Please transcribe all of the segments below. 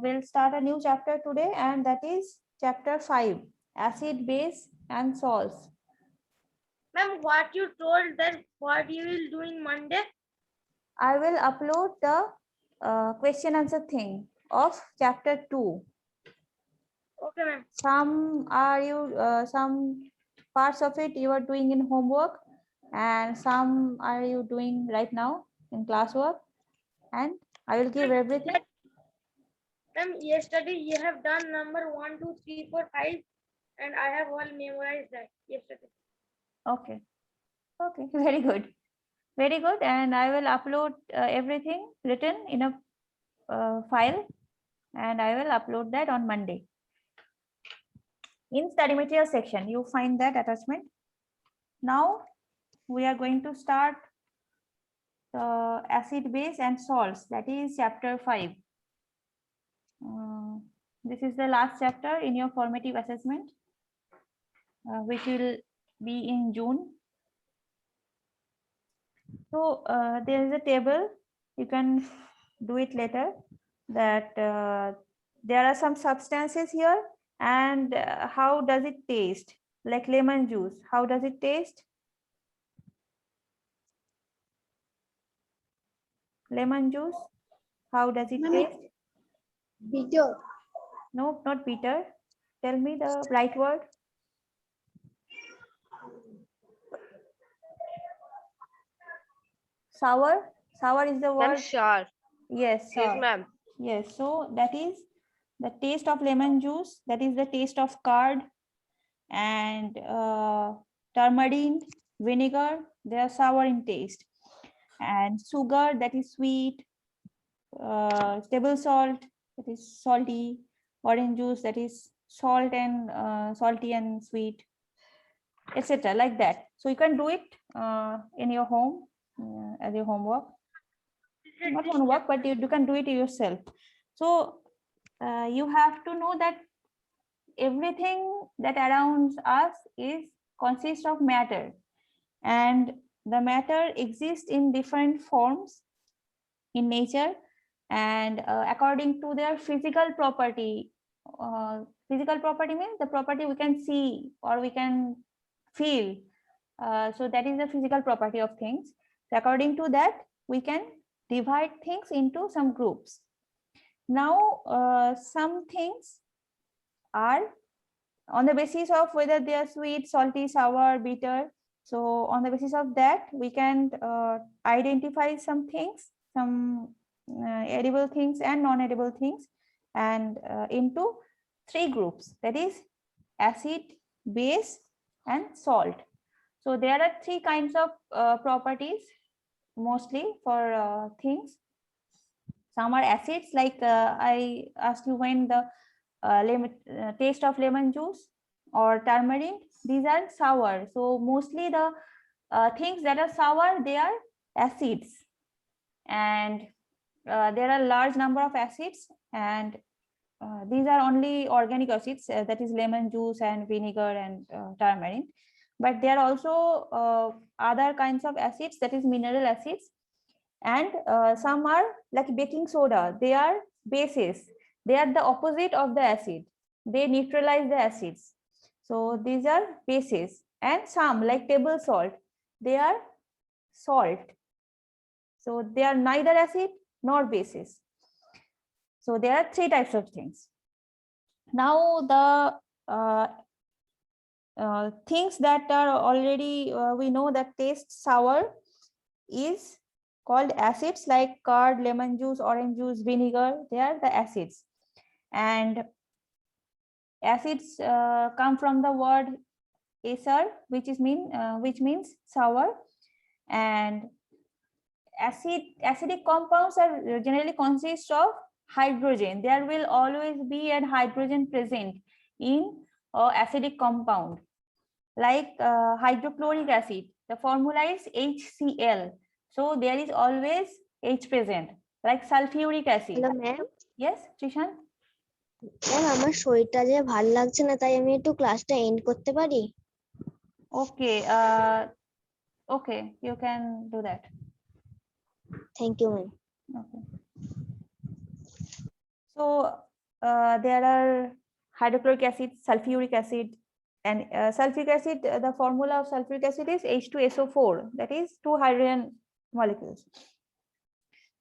we'll start a new chapter today, and that is chapter 5, acid, base, and salts. Ma'am, what you told that what you will do in Monday? I will upload the question answer thing of chapter 2. Okay, ma'am. Some parts of it you are doing in homework, and some are you doing right now in classwork, and I will give everything. Ma'am, yesterday you have done number 1, 2, 3, 4, 5, and I have all memorized that yesterday. Okay, very good, very good. And I will upload everything written in a file, and I will upload that on Monday. In study material section, you find that attachment. Now we are going to start the acid, base, and salts. That is chapter 5. This is the last chapter in your formative assessment, which will be in June. So there is a table. You can do it later. That there are some substances here, and how does it taste? Like lemon juice, how does it taste? Lemon juice, how does it taste? Bitter. No, not bitter. Tell me the right word. Sour. Sour is the word. Sure. Yes, Yes, sour. ma'am. Yes, so that is the taste of lemon juice. That is the taste of curd and tamarind, vinegar. They are sour in taste. And sugar, that is sweet. Table salt, that is salty. Orange juice, that is salt and salty and sweet, etc. Like that. So you can do it in your home as your homework. Not homework, but you can do it yourself. So you have to know that everything that surrounds us is consists of matter, and the matter exists in different forms in nature, and according to their physical property. Physical property means the property we can see or we can feel. So that is the physical property of things. So according to that, we can divide things into some groups. Now, some things are on the basis of whether they are sweet, salty, sour, bitter. So on the basis of that, we can identify some things, some edible things and non-edible things, and into 3 groups, that is acid, base, and salt. So there are 3 kinds of properties mostly for things. Some are acids, like I asked you when the taste of lemon juice or tamarind, these are sour. So mostly the things that are sour, they are acids, and there are large number of acids, and these are only organic acids, that is lemon juice and vinegar and tamarind. But there are also other kinds of acids, that is mineral acids, and some are like baking soda. They are bases. They are the opposite of the acid. They neutralize the acids. So these are bases. And some like table salt, they are salt. So they are neither acid nor bases. So there are 3 types of things. Now the things that are already we know that taste sour is called acids, like curd, lemon juice, orange juice, vinegar. They are the acids. And acids come from the word acer, which means sour. And acidic compounds are generally consist of hydrogen. There will always be a hydrogen present in acidic compound, like hydrochloric acid. The formula is HCl. So there is always H present, like sulfuric acid. Hello, ma'am. Yes, Trishan? Ma'am আমার শরীরটা যে ভালো লাগছে না, তাই আমি একটু ক্লাসটা এন্ড করতে পারি? Okay. Okay, you can do that. Thank you ma'am. Okay. So So there are hydrochloric acid, sulfuric acid, and sulfuric acid. The formula of sulfuric acid is H2SO4. That is 2 hydrogen molecules.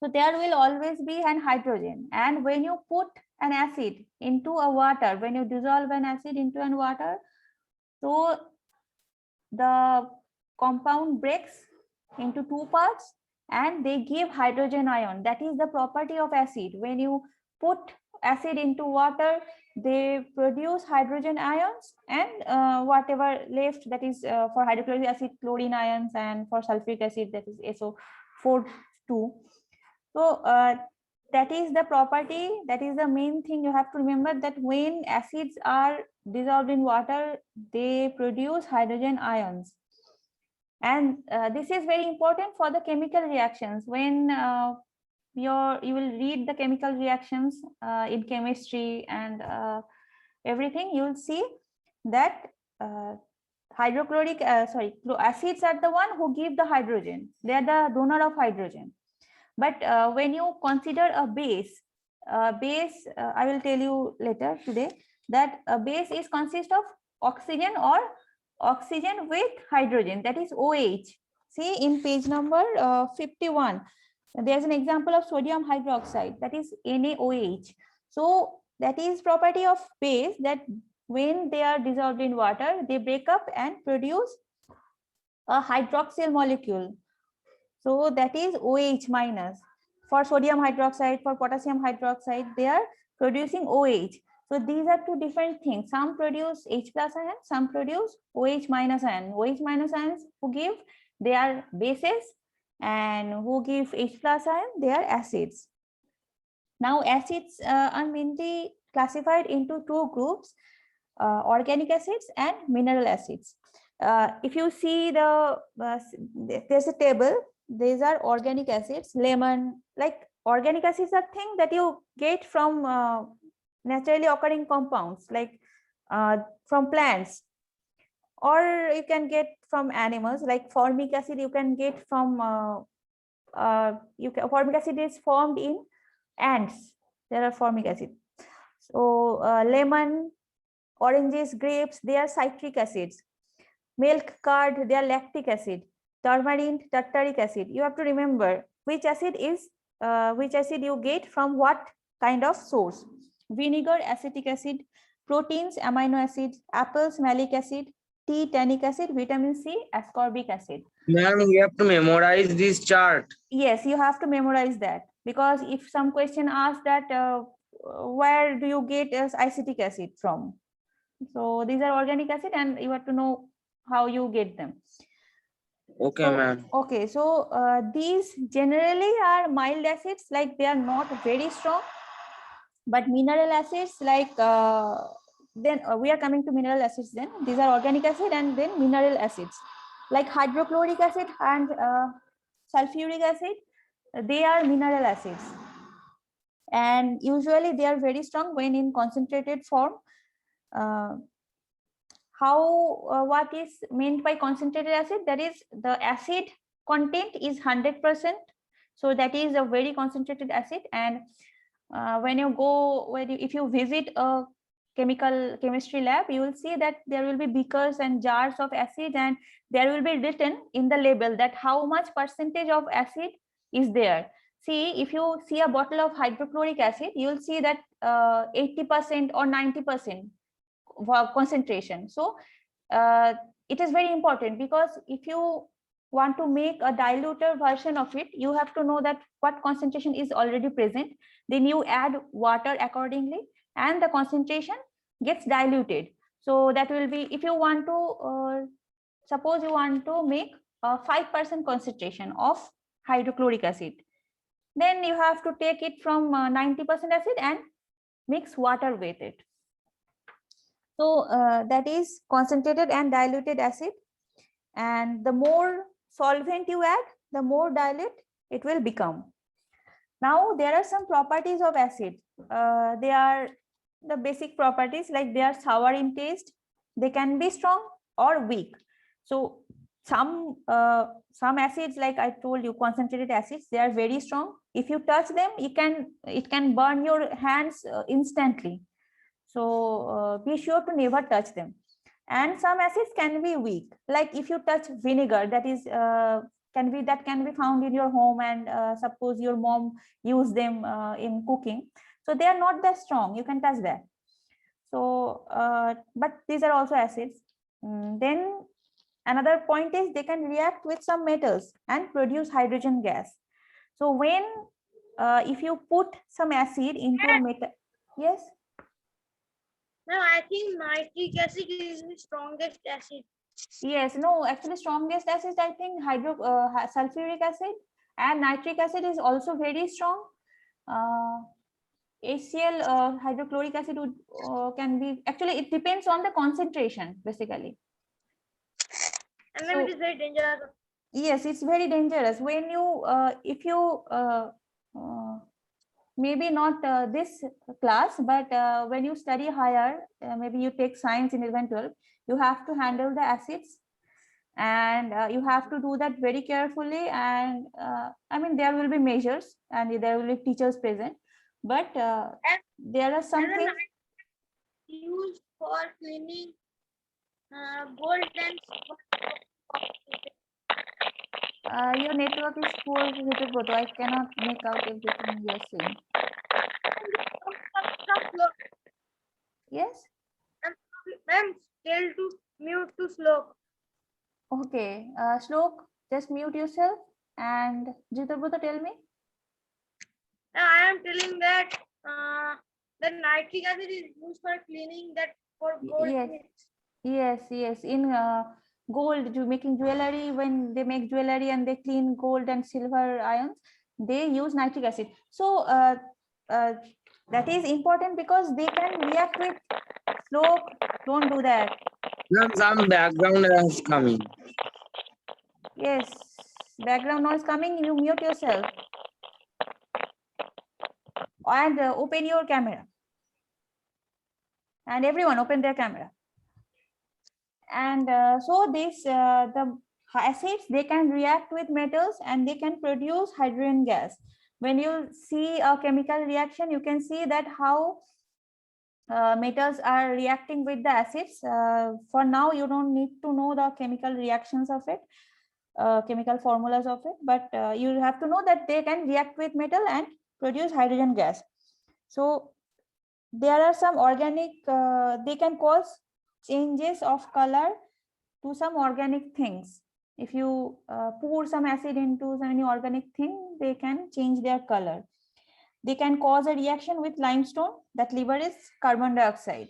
So there will always be an hydrogen, and when you put an acid into a water, when you dissolve an acid into an water, so the compound breaks into 2 parts and they give hydrogen ion. That is the property of acid. When you put acid into water, they produce hydrogen ions, and whatever left, that is for hydrochloric acid, chlorine ions, and for sulfuric acid, that is SO4 2. So that is the property, that is the main thing you have to remember, that when acids are dissolved in water, they produce hydrogen ions. And this is very important for the chemical reactions. When you will read the chemical reactions in chemistry and everything, you will see that acids are the one who give the hydrogen. They are the donor of hydrogen. But when you consider a base, I will tell you later today that a base is consist of oxygen or oxygen with hydrogen, that is OH. See in page number 51, there's an example of sodium hydroxide, that is NaOH. So that is property of base, that when they are dissolved in water, they break up and produce a hydroxyl molecule. So that is OH minus. For sodium hydroxide, for potassium hydroxide, they are producing OH. So these are two different things. Some produce H plus ion, some produce OH minus ion. OH minus ions who give, they are bases, and who give H plus ion, they are acids. Now acids are mainly classified into 2 groups, organic acids and mineral acids. If you see there's a table, these are organic acids, lemon, like organic acids are things that you get from naturally occurring compounds, like from plants, or you can get from animals, like formic acid you can get from formic acid is formed in ants. There are formic acid. So lemon, oranges, grapes, they are citric acids. Milk curd, they are lactic acid. Turmeric, tartaric acid. You have to remember which acid you get from what kind of source. Vinegar, acetic acid. Proteins, amino acids. Apples, malic acid. Tea, tannic acid. Vitamin C, ascorbic acid. Ma'am, you have to memorize this chart. Yes, you have to memorize that, because if some question asks that where do you get acetic acid from, so these are organic acid and you have to know how you get them. Okay, So, ma'am. okay, so these generally are mild acids, like they are not very strong, but mineral acids, like then we are coming to mineral acids. Then these are organic acid and then mineral acids, like hydrochloric acid and sulfuric acid, they are mineral acids, and usually they are very strong when in concentrated form. What is meant by concentrated acid? That is, the acid content is 100%, so that is a very concentrated acid. And when you go, if you visit a chemistry lab, you will see that there will be beakers and jars of acid, and there will be written in the label that how much percentage of acid is there. See, if you see a bottle of hydrochloric acid, you will see that 80% or 90% concentration. So it is very important, because if you want to make a diluted version of it, you have to know that what concentration is already present. Then you add water accordingly, and the concentration gets diluted. So that will be, if you want to suppose you want to make a 5% concentration of hydrochloric acid, then you have to take it from 90% acid and mix water with it. So that is concentrated and diluted acid, and the more solvent you add, the more dilute it will become. Now there are some properties of acid. They are the basic properties, like they are sour in taste, they can be strong or weak. So some acids, like I told you, concentrated acids, they are very strong. If you touch them, it can burn your hands instantly. So be sure to never touch them. And some acids can be weak, like if you touch vinegar, that is can be found in your home, and suppose your mom use them in cooking, so they are not that strong, you can touch that. So but these are also acids. Then another point is they can react with some metals and produce hydrogen gas. So when if you put some acid into a metal, yes. Now I think nitric acid is the strongest acid. Yes, no, actually strongest acid, I think sulfuric acid, and nitric acid is also very strong. HCl, hydrochloric acid would can be, actually it depends on the concentration basically. And then So- it is very dangerous. Yes, it's very dangerous when you if you maybe not this class, but when you study higher, maybe you take science in 11 12, you have to handle the acids, and you have to do that very carefully. And I mean, there will be measures and there will be teachers present, but there are some And then things. used for cleaning gold and Your network is poor, Ritubhoto. I cannot make out everything you are saying. Yes. Ma'am, tell to mute to slow. Okay. Shlok, just mute yourself. And Ritubhoto, tell me. I am telling that the nitric acid is used for cleaning that for gold. Yes. mix. Yes. In gold, making jewelry, when they make jewelry and they clean gold and silver ions, they use nitric acid. So that is important because they can react with slow. Don't do that. Ma'am, some background is coming. Yes, background noise coming. You mute yourself and open your camera. And everyone open their camera. And so the acids, they can react with metals and they can produce hydrogen gas. When you see a chemical reaction, you can see that how metals are reacting with the acids. For now, you don't need to know the chemical reactions of it, chemical formulas of it, but you have to know that they can react with metal and produce hydrogen gas. So there are some organic, they can cause changes of color to some organic things. If you pour some acid into any organic thing, they can change their color. They can cause a reaction with limestone that liberates carbon dioxide.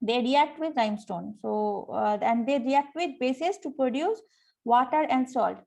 They react with limestone. So and they react with bases to produce water and salt.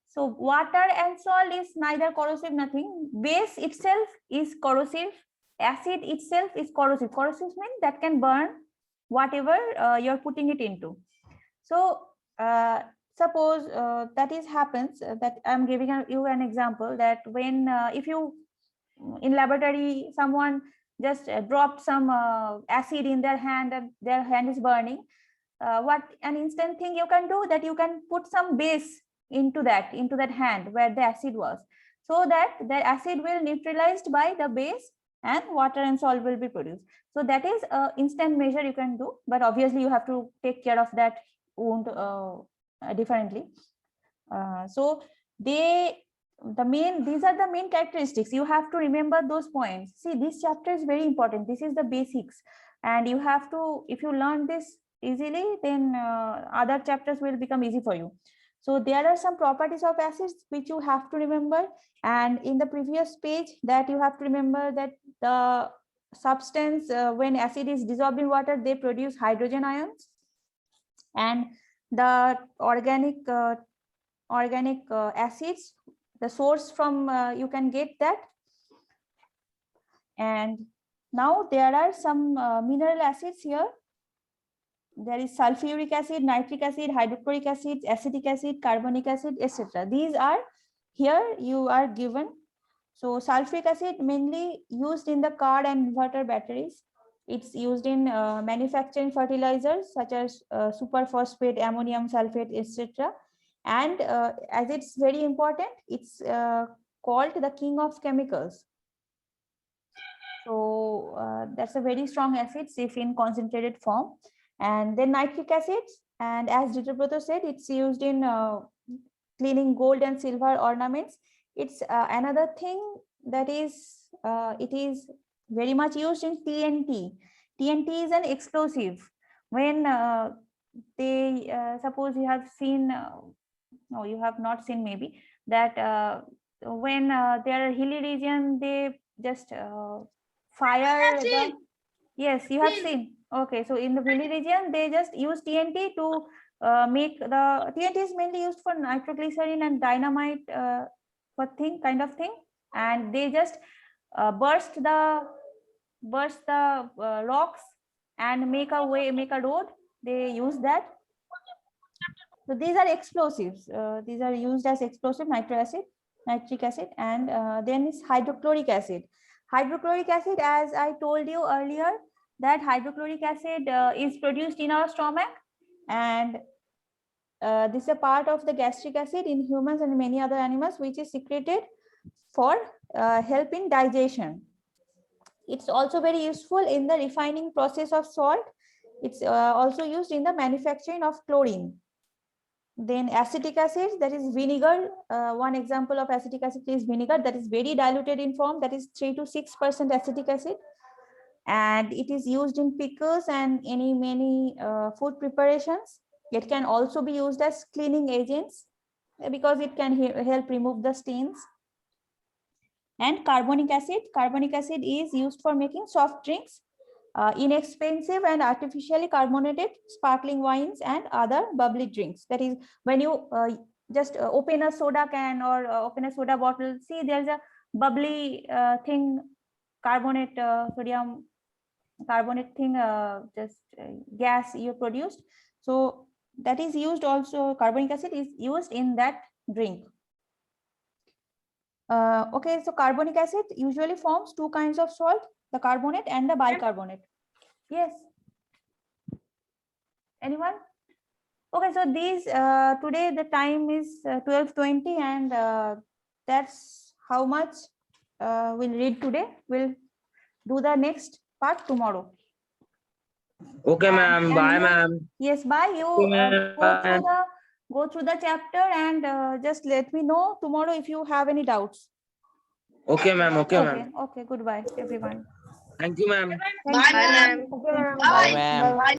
So water and salt is neither corrosive, nothing. Base itself is corrosive. Acid itself is corrosive. Corrosive means that can burn whatever you're putting it into. So suppose that is happens that I'm giving you an example, that when if you in laboratory someone just dropped some acid in their hand and their hand is burning, what an instant thing you can do, that you can put some base into that hand where the acid was, so that the acid will neutralized by the base and water and salt will be produced. So that is a instant measure you can do, but obviously you have to take care of that wound differently. So these are the main characteristics. You have to remember those points. See, this chapter is very important. This is the basics, and you have to, if you learn this easily, then other chapters will become easy for you. So there are some properties of acids which you have to remember, and in the previous page that you have to remember that the substance when acid is dissolved in water, they produce hydrogen ions, and the organic acids, the source from you can get that. And now there are some mineral acids here. There is sulfuric acid, nitric acid, hydrochloric acid, acetic acid, carbonic acid, etc. These are here you are given. So sulfuric acid mainly used in the car and inverter batteries. It's used in manufacturing fertilizers such as superphosphate, ammonium sulfate, etc. And as it's very important, it's called the king of chemicals. So that's a very strong acid if in concentrated form. And then nitric acid, and as Dr. said, it's used in cleaning gold and silver ornaments. It's another thing that is, it is very much used in TNT. TNT is an explosive. When they, suppose you have seen, no, you have not seen maybe, that when there are hilly region, they just fire the, yes, you have seen. Okay, so in the hilly region, they just use TNT to make the, TNT is mainly used for nitroglycerin and dynamite for thing, kind of thing. And they just burst the rocks and make a way, make a road. They use that. So these are explosives. These are used as explosive, nitric acid, and then is hydrochloric acid. Hydrochloric acid, as I told you earlier, that hydrochloric acid is produced in our stomach, and this is a part of the gastric acid in humans and many other animals, which is secreted for help in digestion. It's also very useful in the refining process of salt. It's also used in the manufacturing of chlorine. Then acetic acid, that is vinegar. One example of acetic acid is vinegar, that is very diluted in form, that is 3 to 6% acetic acid. And it is used in pickles and many food preparations. It can also be used as cleaning agents because it can help remove the stains. And carbonic acid is used for making soft drinks, inexpensive and artificially carbonated sparkling wines and other bubbly drinks. That is, when you just open a soda can or open a soda bottle, see there's a bubbly thing, carbonate, sodium carbonate thing, gas you produced. So that is used also, carbonic acid is used in that drink. Okay, so carbonic acid usually forms two kinds of salt, the carbonate and the bicarbonate. Yes. Anyone? Okay, so these today the time is 12:20, and that's how much we'll read today. We'll do the next part tomorrow. Okay, ma'am. And Bye, you- ma'am. Yes, bye. You go through the chapter and just let me know tomorrow if you have any doubts. Okay, ma'am. Okay, ma'am. Okay. Goodbye, everyone. Thank you, ma'am. Thank you. ma'am. Okay, ma'am. Bye, ma'am. Bye.